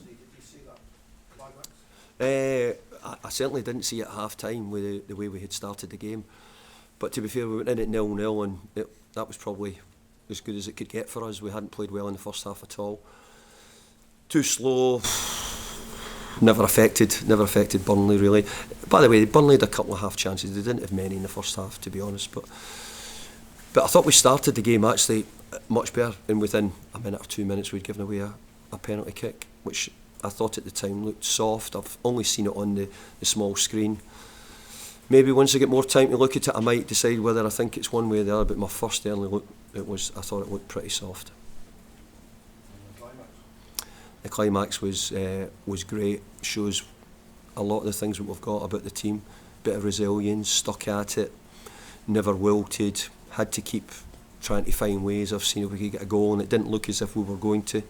Did you see that climax? I certainly didn't see it at half time with the way we had started the game. But to be fair, we went in at 0-0 and that was probably as good as it could get for us. We hadn't played well in the first half at all. Too slow. Never affected Burnley really. By the way, Burnley had a couple of half chances. They didn't have many in the first half, to be honest. But I thought we started the game actually much better, and within a minute or 2 minutes we'd given away a penalty kick, which I thought at the time looked soft. I've only seen it on the small screen. Maybe once I get more time to look at it, I might decide whether I think it's one way or the other. But my first early look, I thought it looked pretty soft. The climax was great. Shows a lot of the things that we've got about the team. Bit of resilience, stuck at it, never wilted. Had to keep trying to find ways of seeing if we could get a goal, and it didn't look as if we were going to.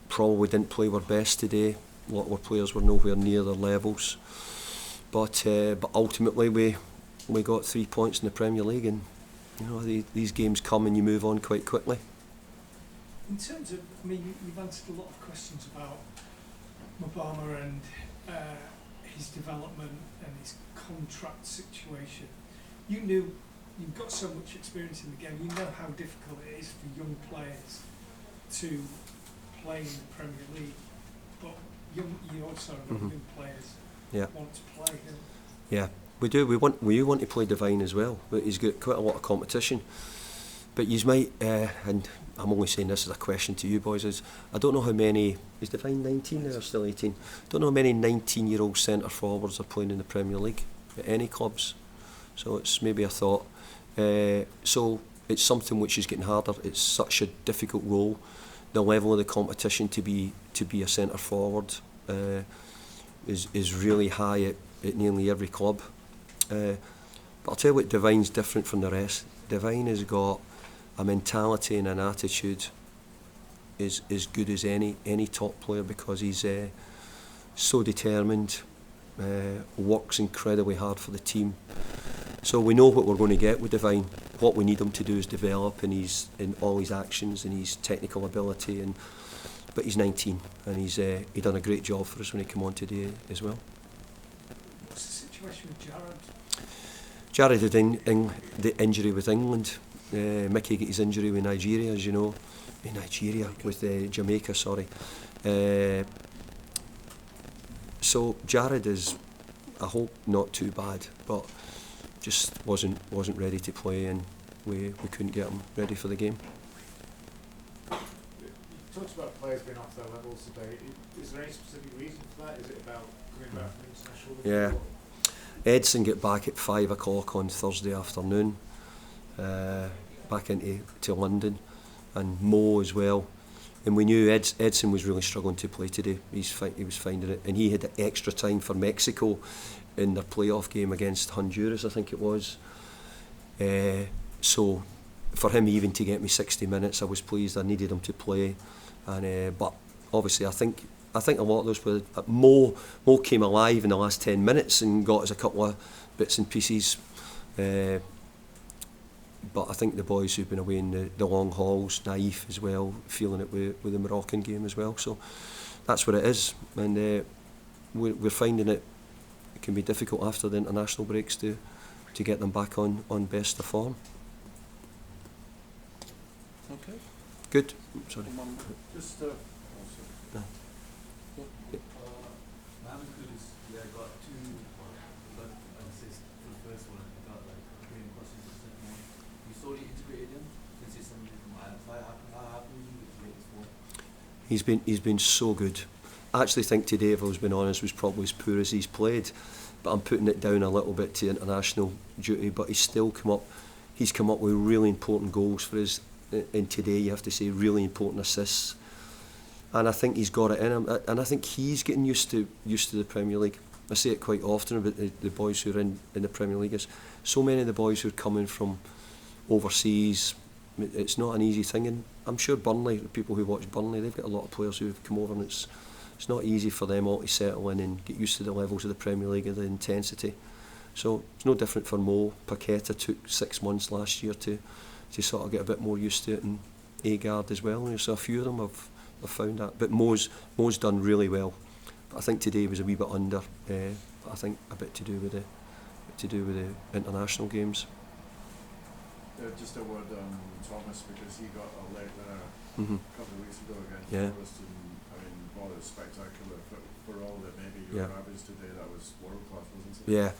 Probably didn't play our best today. A lot of our players were nowhere near their levels. But ultimately we got 3 points in the Premier League, and these games come and you move on quite quickly. In terms of, you've answered a lot of questions about Mobama and his development and his contract situation. You've got so much experience in the game, you know how difficult it is for young players to play in the Premier League, but you also know young players want to play. Yeah, we do. We want to play Devine as well, but he's got quite a lot of competition. But you might, and I'm only saying this as a question to you boys, is I don't know how many, is Devine 19 now or still 18? Don't know how many 19-year-old centre forwards are playing in the Premier League at any clubs. So it's maybe a thought. So it's something which is getting harder. It's such a difficult role. The level of the competition to be a centre forward is really high at nearly every club. But I'll tell you what, Devine's different from the rest. Devine has got a mentality and an attitude is as good as any top player, because he's so determined, works incredibly hard for the team. So we know what we're going to get with Devine. What we need him to do is develop in all his actions and his technical ability. But he's 19 and he done a great job for us when he came on today as well. What's the situation with Jared? Jared had the injury with England. Mickey got his injury with Nigeria, as you know. With Jamaica, sorry. So Jared is, I hope, not too bad, but just wasn't ready to play, and we couldn't get him ready for the game. You talked about players being off their levels today. Is there any specific reason for that? Is it about coming back from international level? Yeah. Edson get back at 5 o'clock on Thursday afternoon, back to London, and Mo as well. And we knew Edson was really struggling to play today. He was finding it, and he had extra time for Mexico in their playoff game against Honduras, I think it was. So for him even to get me 60 minutes, I was pleased. I needed him to play, and but obviously I think a lot of those players. Mo came alive in the last 10 minutes and got us a couple of bits and pieces. But I think the boys who've been away in the long hauls, Naif as well, feeling it with the Moroccan game as well. So that's what it is, and we're finding it can be difficult after the international breaks to get them back on best of form. Okay. Good. Sorry. Just Mohammed Kudus, got 2 assists for the first one, and got great crosses for the second one. You slowly integrated him since he's somebody from Ireland. How happy were you with the latest one? He's been so good. I actually think today, if I was being honest, was probably as poor as he's played. But I'm putting it down a little bit to international duty. But he's still come up. He's come up with really important goals for us. And today, you have to say, really important assists. And I think he's got it in him. And I think he's getting used to the Premier League. I say it quite often about the boys who are in the Premier League. Is so many of the boys who are coming from overseas. It's not an easy thing, and I'm sure Burnley, the people who watch Burnley, they've got a lot of players who have come over, and it's not easy for them all to settle in and get used to the levels of the Premier League and the intensity. So it's no different for Mo. Paqueta took 6 months last year to sort of get a bit more used to it, and Agard as well. And so a few of them have I've found that. But Mo's done really well. But I think today was a wee bit under. I think a bit to do with the international games. Just a word on Thomas, because he got a late winner Mm-hmm. a couple of weeks ago against Yeah. Forest, and I mean, well, it was spectacular. For all that maybe you Yeah. were average today, that was world class, wasn't it? Yeah.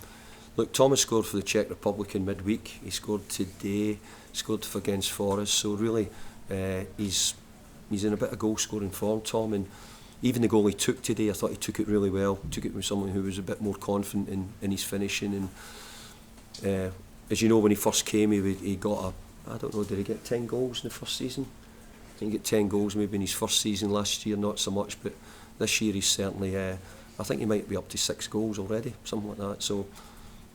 Look, Thomas scored for the Czech Republic in midweek. He scored today, scored for against Forest. So really, he's in a bit of goal scoring form, Tom. And even the goal he took today, I thought he took it really well. Took it with someone who was a bit more confident in his finishing. And as you know, when he first came, he got I don't know, did he get 10 goals in the first season? I think he got 10 goals maybe in his first season last year, not so much, but this year he's certainly, I think he might be up to 6 goals already, something like that. So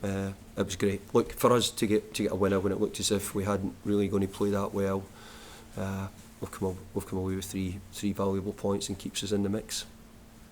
it was great. Look, for us to get a winner when it looked as if we hadn't really going to play that well, we've come away with three valuable points and keeps us in the mix.